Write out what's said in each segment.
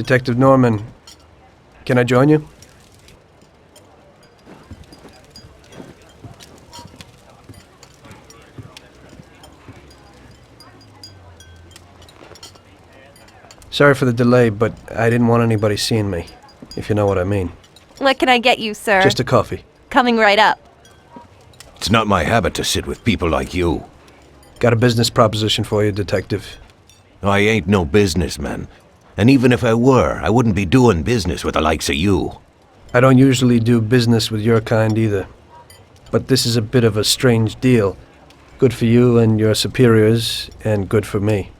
Detective Norman, can I join you? Sorry for the delay, but I didn't want anybody seeing me, if you know what I mean. What can I get you, sir? Just a coffee. Coming right up. It's not my habit to sit with people like you. Got a business proposition for you, Detective. I ain't no businessman. And even if I were, I wouldn't be doing business with the likes of you. I don't usually do business with your kind either. But this is a bit of a strange deal. Good for you and your superiors, and good for me.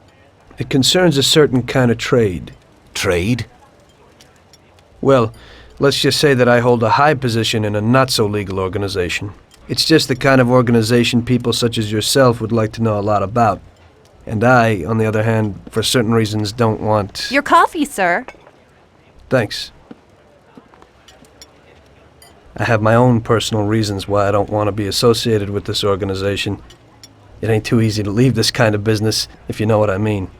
It concerns a certain kind of trade. Trade? Well, let's just say that I hold a high position in a not-so-legal organization. It's just the kind of organization people such as yourself would like to know a lot about. And I, on the other hand, for certain reasons don't want... Your coffee, sir. Thanks. I have my own personal reasons why I don't want to be associated with this organization. It ain't too easy to leave this kind of business, if you know what I mean.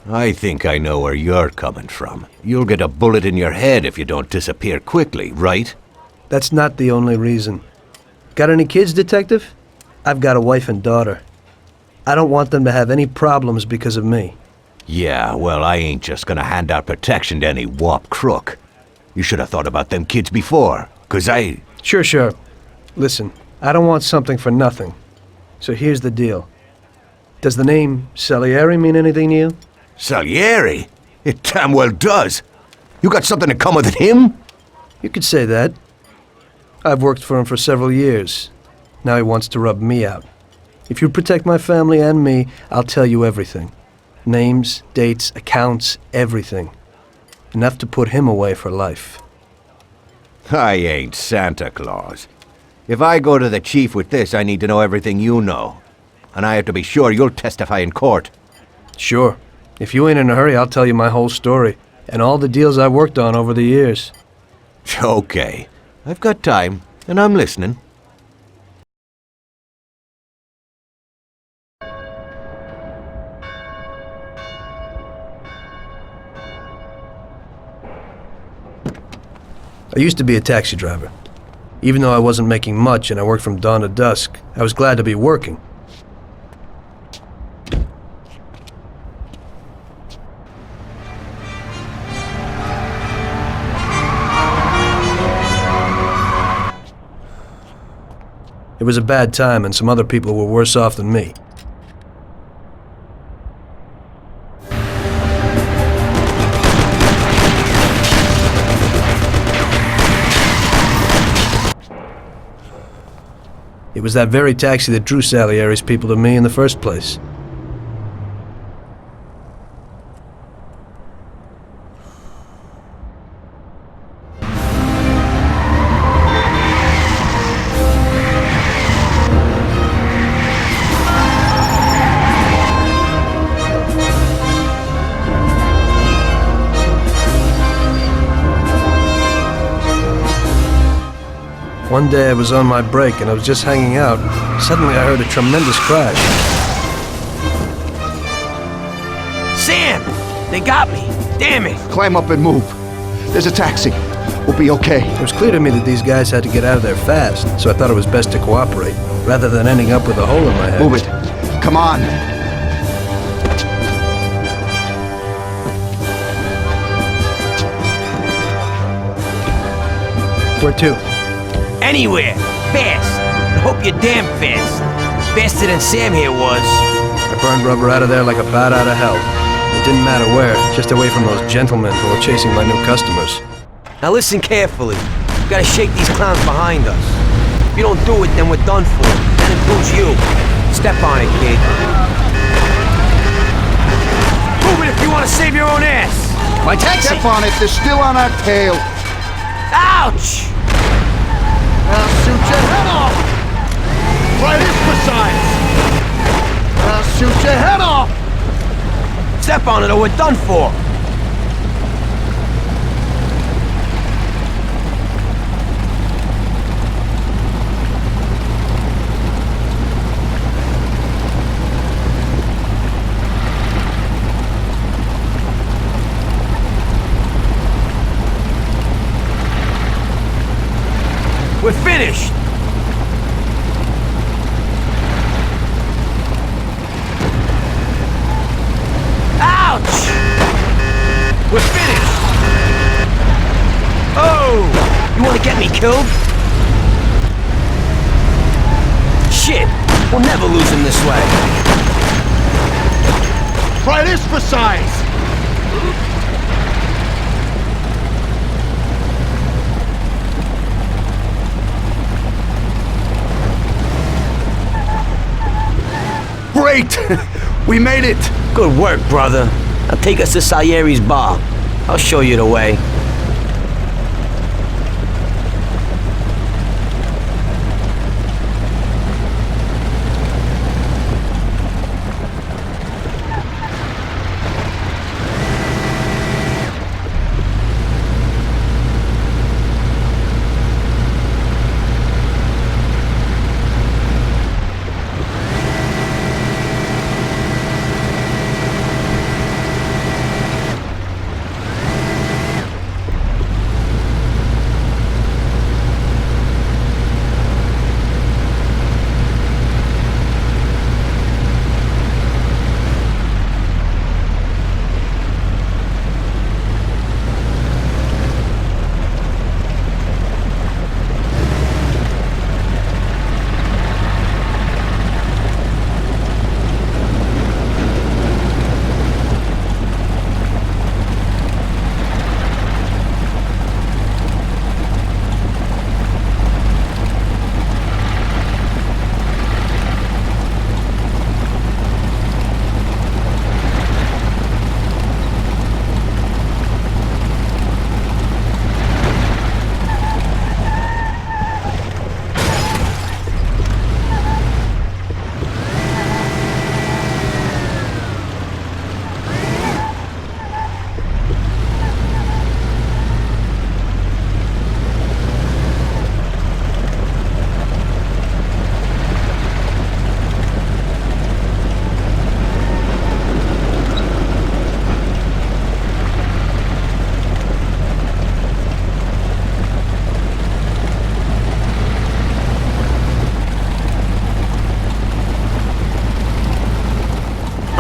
I think I know where you're coming from. You'll get a bullet in your head if you don't disappear quickly, right? That's not the only reason. Got any kids, Detective? I've got a wife and daughter. I don't want them to have any problems because of me. Yeah, well, I ain't just gonna hand out protection to any wop crook. You should have thought about them kids before, 'cause I... Sure. Listen, I don't want something for nothing. So here's the deal. Does the name Salieri mean anything to you? Salieri? It damn well does. You got something in common with him? You could say that. I've worked for him for several years. Now he wants to rub me out. If you protect my family and me, I'll tell you everything. Names, dates, accounts, everything. Enough to put him away for life. I ain't Santa Claus. If I go to the chief with this, I need to know everything you know. And I have to be sure you'll testify in court. Sure. If you ain't in a hurry, I'll tell you my whole story. And all the deals I've worked on over the years. Okay. I've got time, and I'm listening. I used to be a taxi driver. Even though I wasn't making much and I worked from dawn to dusk, I was glad to be working. It was a bad time and some other people were worse off than me. It was that very taxi that drew Salieri's people to me in the first place. One day I was on my break and I was just hanging out. Suddenly I heard a tremendous crash. Sam! They got me! Damn it! Climb up and move. There's a taxi. We'll be okay. It was clear to me that these guys had to get out of there fast, so I thought it was best to cooperate, rather than ending up with a hole in my head. Move it. Come on. Where to? Anywhere! Fast! I hope you're damn fast. Faster than Sam here was. I burned rubber out of there like a bat out of hell. It didn't matter where, just away from those gentlemen who were chasing my new customers. Now listen carefully. We gotta shake these clowns behind us. If you don't do it, then we're done for. That includes you. Step on it, kid. Move it if you want to save your own ass! My taxi! Step on it. They're still on our tail. Ouch! I'll shoot your head off! Right in besides! I'll shoot your head off! Step on it or we're done for! We're finished! Ouch! We're finished! Oh! You wanna get me killed? Shit! We'll never lose him this way. Try this for size! Great! We made it! Good work, brother. Now take us to Salieri's bar. I'll show you the way.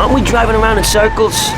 Aren't we driving around in circles?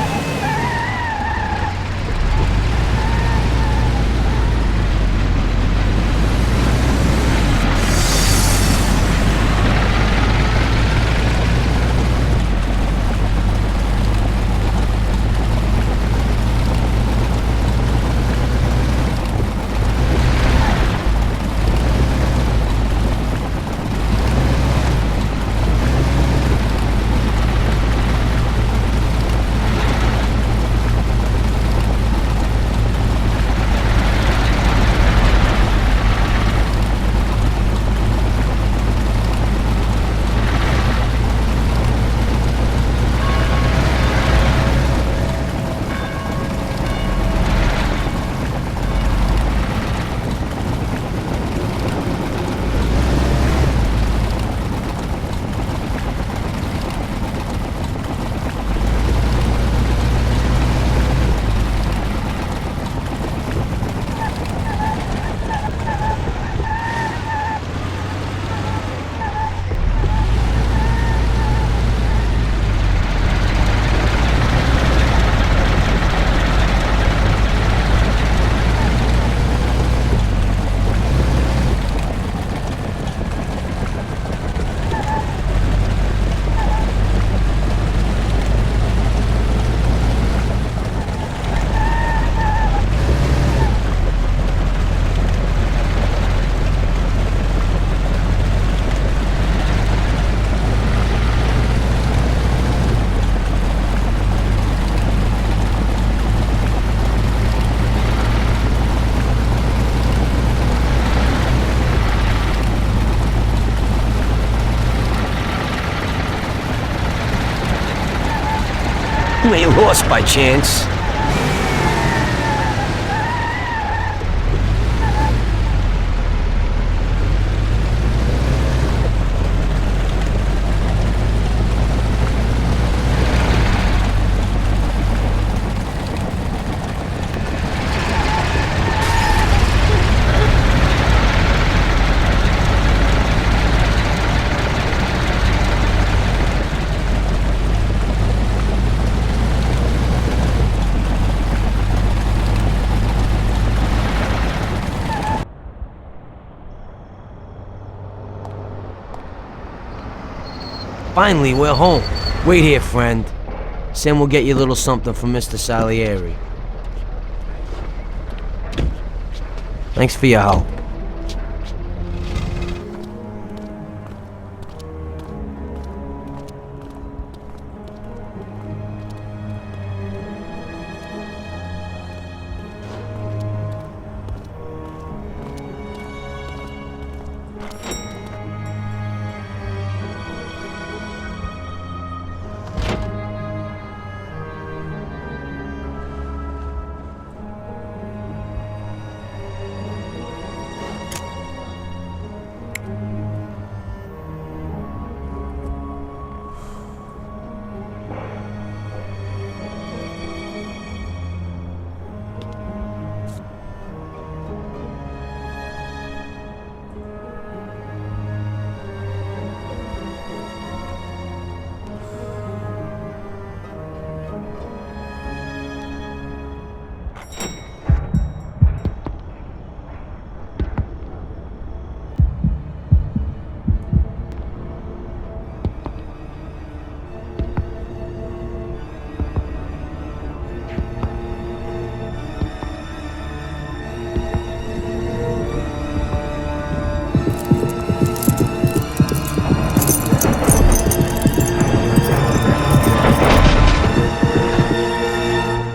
You ain't lost by chance. Finally, we're home. Wait here, friend. Sam will get you a little something from Mr. Salieri. Thanks for your help.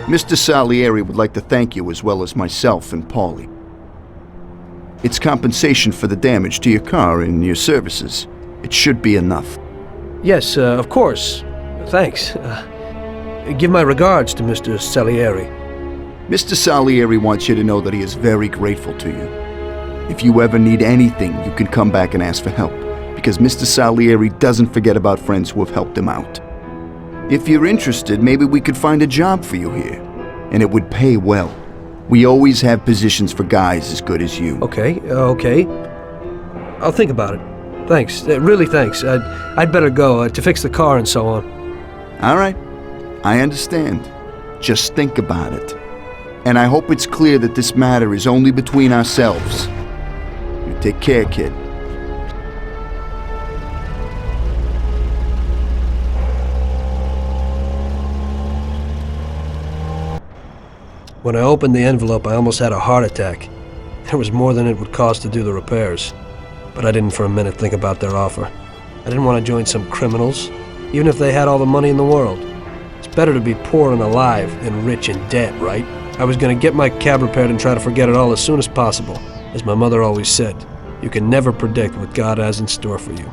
Mr. Salieri would like to thank you as well as myself and Paulie. It's compensation for the damage to your car and your services. It should be enough. Yes, of course. Thanks. Give my regards to Mr. Salieri. Mr. Salieri wants you to know that he is very grateful to you. If you ever need anything, you can come back and ask for help, because Mr. Salieri doesn't forget about friends who have helped him out. If you're interested, maybe we could find a job for you here, and it would pay well. We always have positions for guys as good as you. Okay. I'll think about it. Thanks. Really thanks. I'd better go to fix the car and so on. All right. I understand. Just think about it. And I hope it's clear that this matter is only between ourselves. You take care, kid. When I opened the envelope, I almost had a heart attack. There was more than it would cost to do the repairs. But I didn't for a minute think about their offer. I didn't want to join some criminals, even if they had all the money in the world. It's better to be poor and alive than rich and dead, right? I was going to get my cab repaired and try to forget it all as soon as possible. As my mother always said, you can never predict what God has in store for you.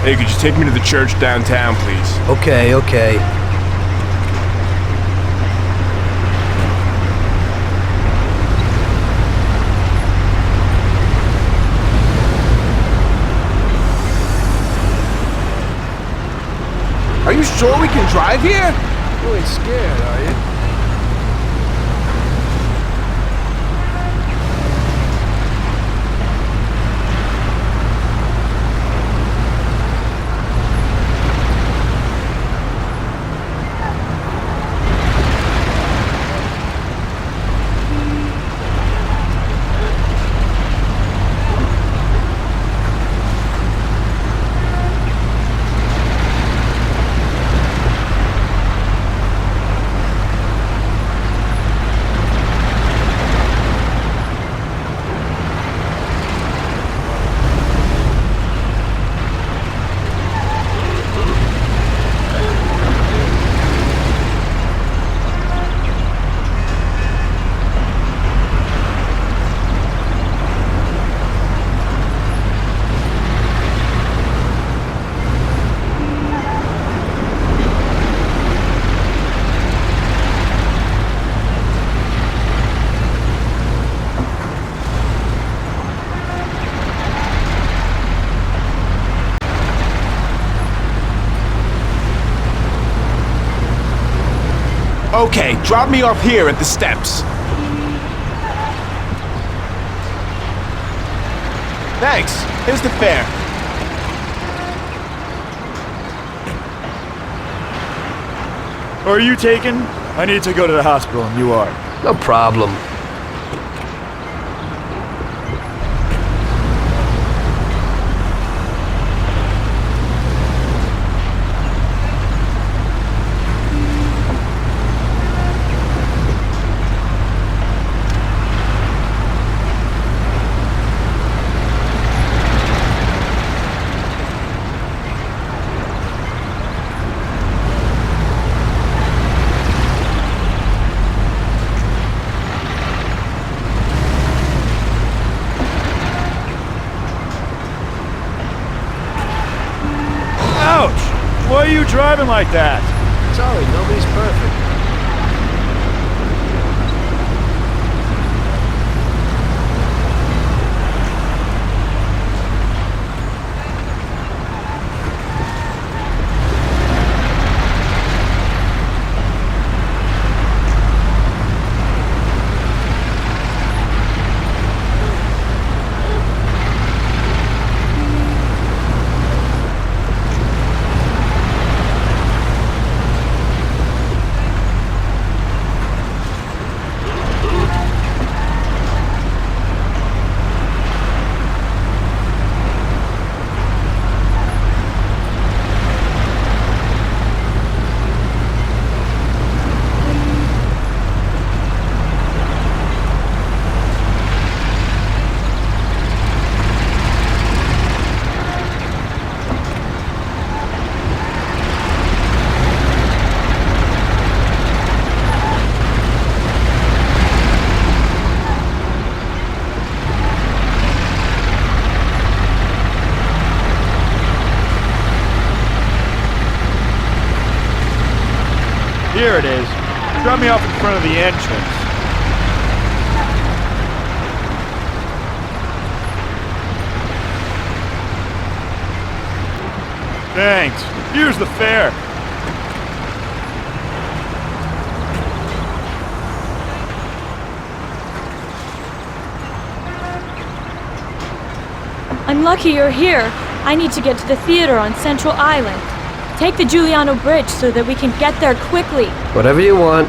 Hey, could you take me to the church downtown, please? Okay. Are you sure we can drive here? You ain't scared, are you? Okay, drop me off here at the steps. Thanks. Here's the fare. Are you taken? I need to go to the hospital, and you are. No problem. Ouch! Why are you driving like that? Sorry, nobody's perfect. Here it is. Drop me off in front of the entrance. Thanks. Here's the fare. I'm lucky you're here. I need to get to the theater on Central Island. Take the Giuliano Bridge so that we can get there quickly. Whatever you want.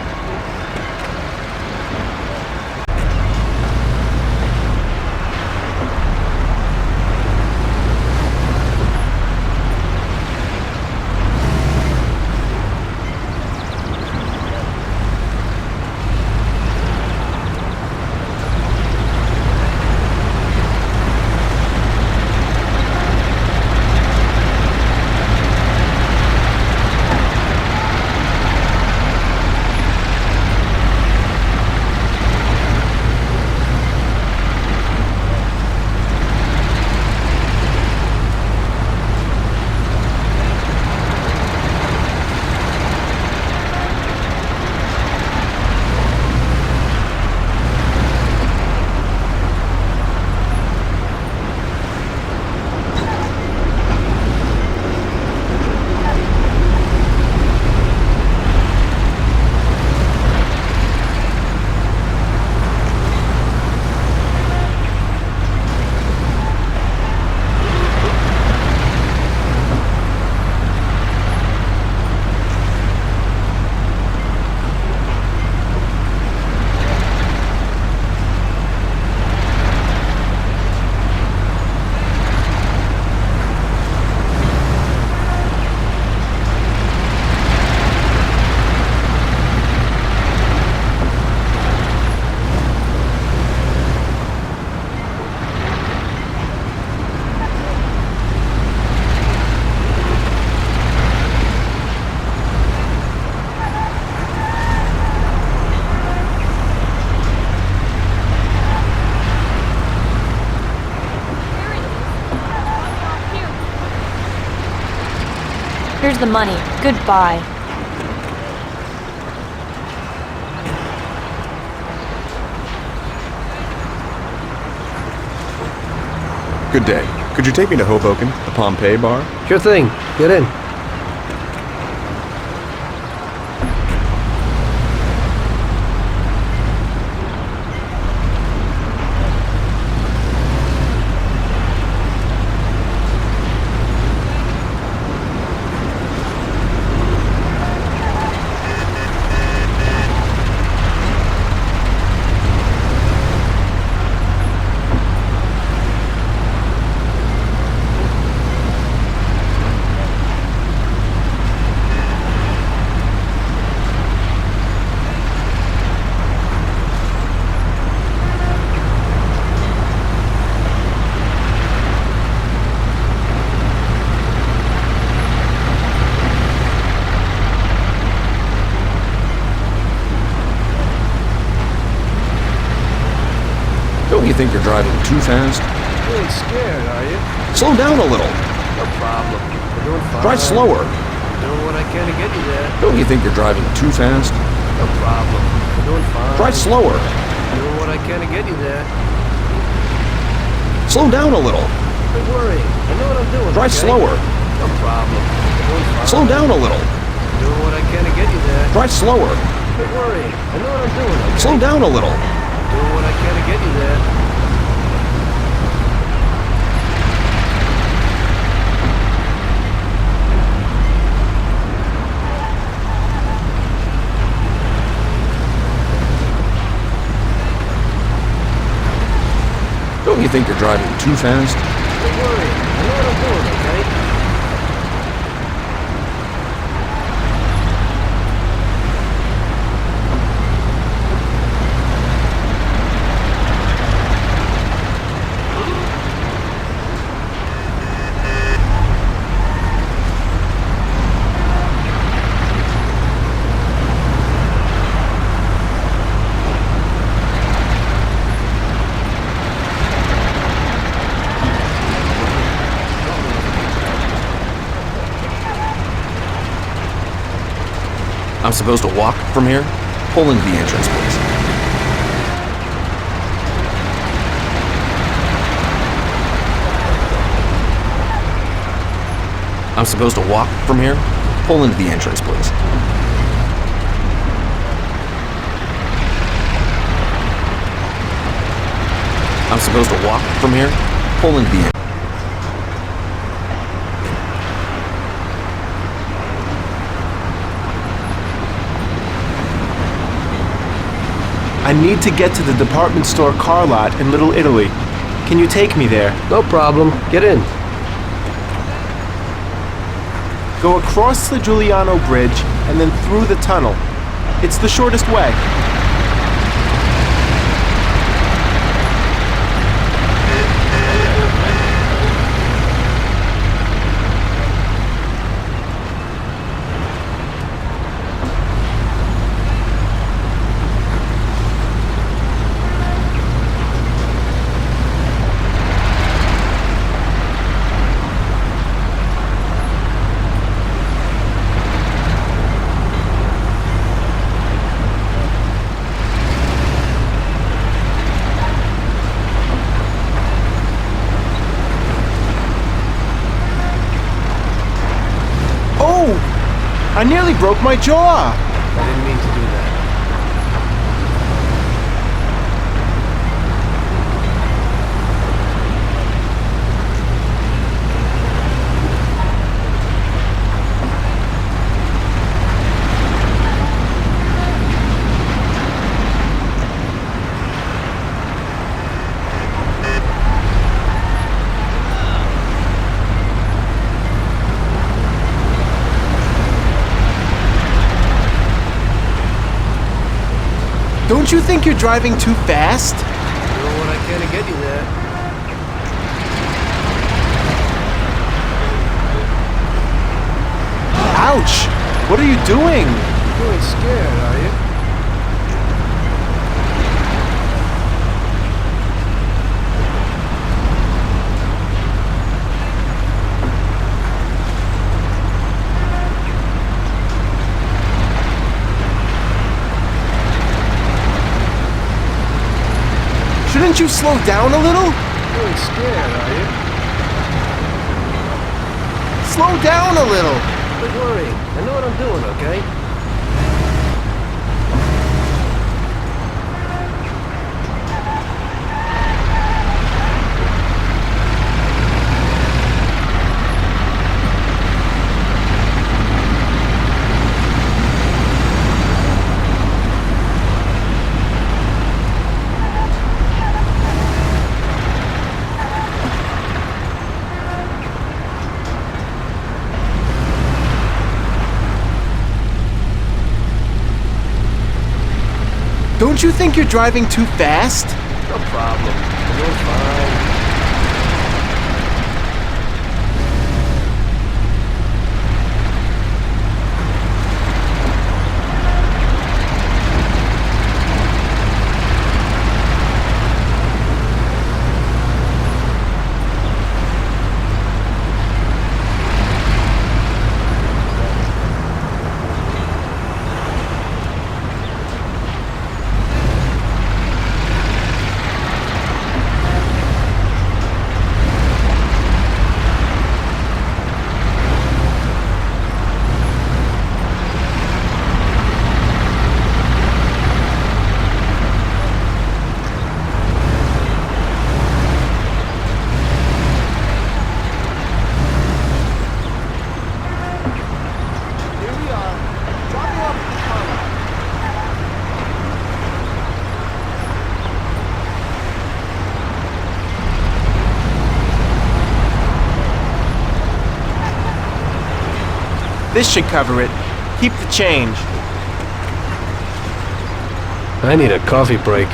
Here's the money. Goodbye. Good day. Could you take me to Hoboken, the Pompeii bar? Sure thing. Get in. think you're driving too fast? You ain't scared, are you? Slow down a little. No problem. We're doing fine. Try slower. Doing what I can to get you there. Don't you think you're driving too fast? No problem. We're doing fine. Try slower. Doing what I can to get you there. Slow down a little. Don't worry. I know what I'm doing. Try okay? slower. No problem. We're doing fine. Slow down a little. Doing what I can to get you there. Try slower. Don't worry. I know what I'm doing. Okay? Slow down a little. Doing what I can to get you there. Don't you think you're driving too fast? Don't worry. I know what I'm doing, okay? I'm supposed to walk from here? Pull into the entrance, please. I'm supposed to walk from here? Pull into the entrance, please. I'm supposed to walk from here? Pull into the entrance. I need to get to the department store car lot in Little Italy. Can you take me there? No problem. Get in. Go across the Giuliano Bridge and then through the tunnel. It's the shortest way. I nearly broke my jaw! I didn't mean to do that. Don't you think you're driving too fast? Doing what I can to get you there. Ouch! What are you doing? You ain't scared, are you? Shouldn't you slow down a little? You ain't scared, are you? Slow down a little! Don't worry. I know what I'm doing, okay? Don't you think you're driving too fast? No problem. We're doing fine. This should cover it. Keep the change. I need a coffee break.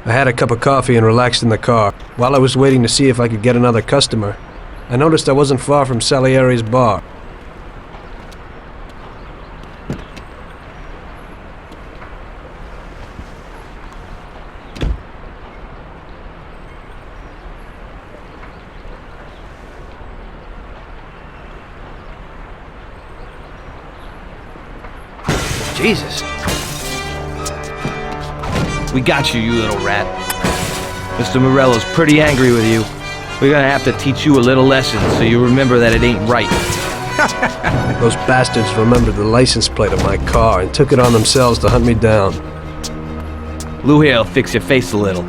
I had a cup of coffee and relaxed in the car. While I was waiting to see if I could get another customer, I noticed I wasn't far from Salieri's bar. Jesus. We got you, you little rat. Mr. Morello's pretty angry with you. We're gonna have to teach you a little lesson so you remember that it ain't right. Those bastards remembered the license plate of my car and took it on themselves to hunt me down. Lou here'll fix your face a little.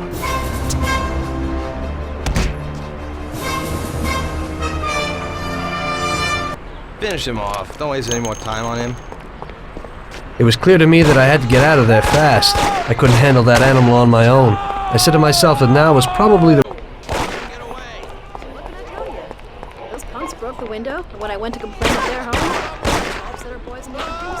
Finish him off. Don't waste any more time on him. It was clear to me that I had to get out of there fast. I couldn't handle that animal on my own. I said to myself that now was probably the... Get away! What can I tell you? Those punks broke the window, and when I went to complain at their home, the 12-setter boys made them do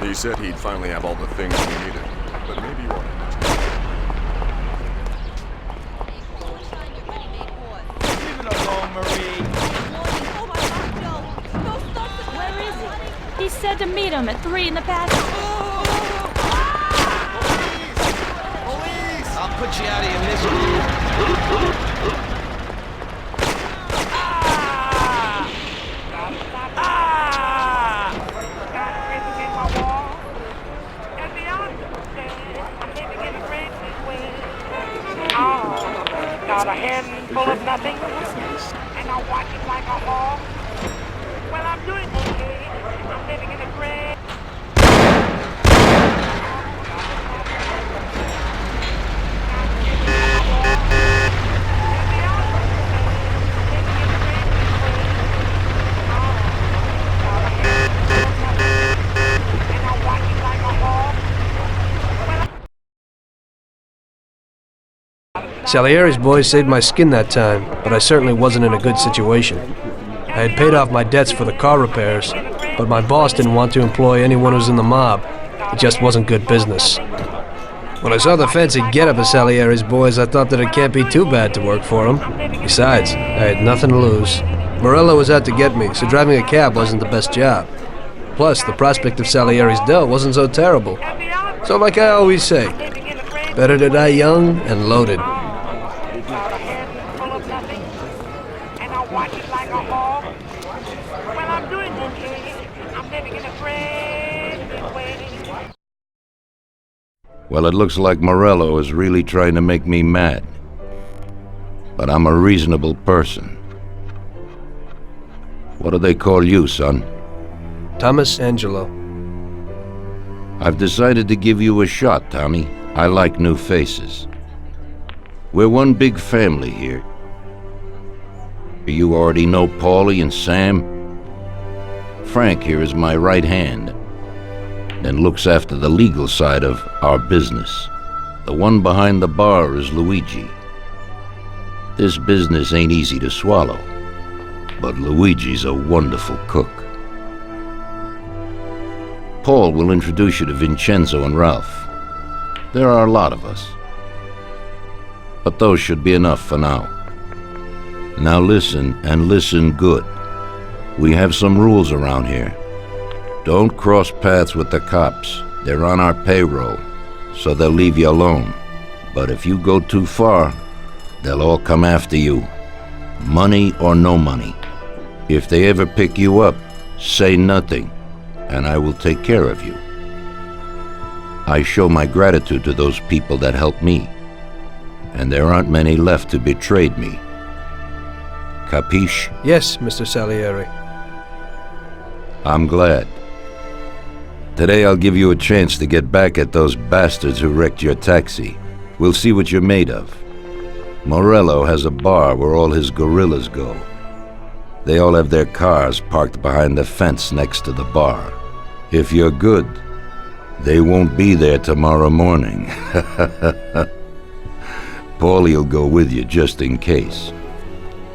so. He said he'd finally have all the things we needed, but maybe you want to. Where is he? He said to meet him at 3 in the passage. I'll put you out of your misery. Got a handful of nothing, and I watch it like a hawk. Well, I'm doing okay. I'm living in a great... Salieri's boys saved my skin that time, but I certainly wasn't in a good situation. I had paid off my debts for the car repairs, but my boss didn't want to employ anyone who's in the mob. It just wasn't good business. When I saw the fancy getup of Salieri's boys, I thought that it can't be too bad to work for them. Besides, I had nothing to lose. Morello was out to get me, so driving a cab wasn't the best job. Plus, the prospect of Salieri's dough wasn't so terrible. So like I always say, better to die young and loaded. Well, it looks like Morello is really trying to make me mad. But I'm a reasonable person. What do they call you, son? Thomas Angelo. I've decided to give you a shot, Tommy. I like new faces. We're one big family here. You already know Paulie and Sam. Frank here is my right hand and looks after the legal side of our business. The one behind the bar is Luigi. This business ain't easy to swallow, but Luigi's a wonderful cook. Paul will introduce you to Vincenzo and Ralph. There are a lot of us, but those should be enough for now. Now listen, and listen good. We have some rules around here. Don't cross paths with the cops. They're on our payroll, so they'll leave you alone. But if you go too far, they'll all come after you. Money or no money. If they ever pick you up, say nothing, and I will take care of you. I show my gratitude to those people that helped me, and there aren't many left who betrayed me. Capiche? Yes, Mr. Salieri. I'm glad. Today I'll give you a chance to get back at those bastards who wrecked your taxi. We'll see what you're made of. Morello has a bar where all his gorillas go. They all have their cars parked behind the fence next to the bar. If you're good, they won't be there tomorrow morning. Paulie'll go with you just in case.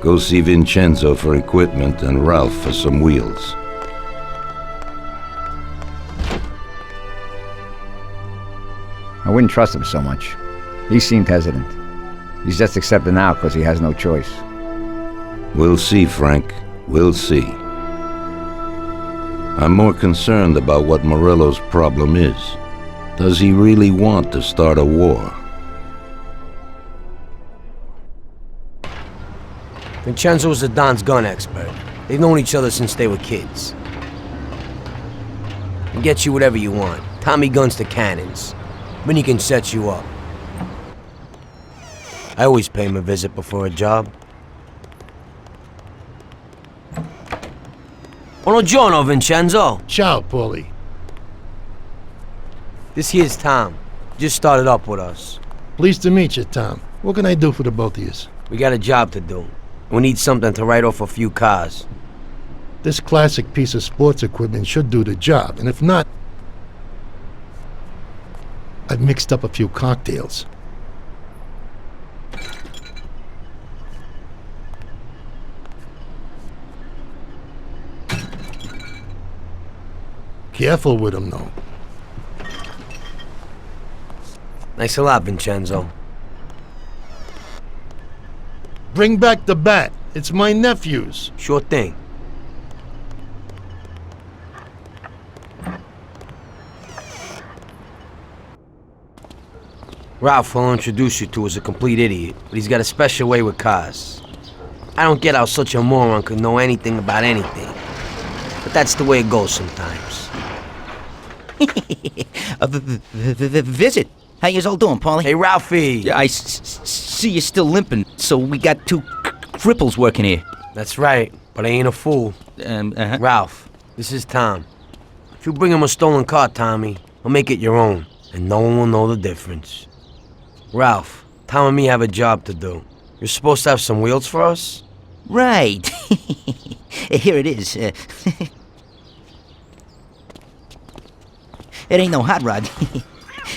Go see Vincenzo for equipment and Ralph for some wheels. I wouldn't trust him so much. He seemed hesitant. He's just accepting now because he has no choice. We'll see, Frank. We'll see. I'm more concerned about what Morello's problem is. Does he really want to start a war? Vincenzo's the Don's gun expert. They've known each other since they were kids. Can get you whatever you want. Tommy guns to cannons. Then he can set you up. I always pay him a visit before a job. Buongiorno, Vincenzo. Ciao, Paulie. This here's Tom. Just started up with us. Pleased to meet you, Tom. What can I do for the both of yous? We got a job to do. We need something to write off a few cars. This classic piece of sports equipment should do the job, and if not, I've mixed up a few cocktails. Careful with them, though. Thanks a lot, Vincenzo. Bring back the bat. It's my nephew's. Sure thing. Ralph will introduce you to is a complete idiot, but he's got a special way with cars. I don't get how such a moron could know anything about anything. But that's the way it goes sometimes. Visit. How you all doing, Paulie? Hey, Ralphie. Yeah, I see you're still limping, so we got two cripples working here. That's right, but I ain't a fool. Ralph, this is Tom. If you bring him a stolen car, Tommy, I'll make it your own, and no one will know the difference. Ralph, Tom and me have a job to do. You're supposed to have some wheels for us? Right. Here it is. It ain't no hot rod,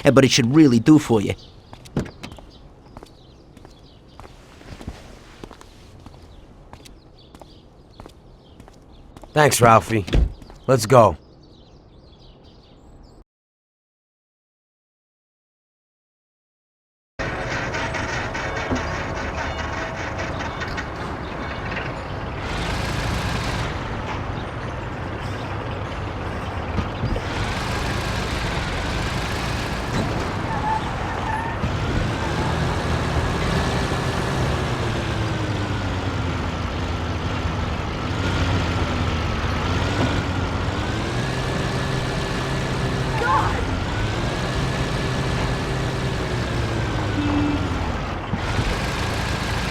but it should really do for you. Thanks, Ralphie. Let's go.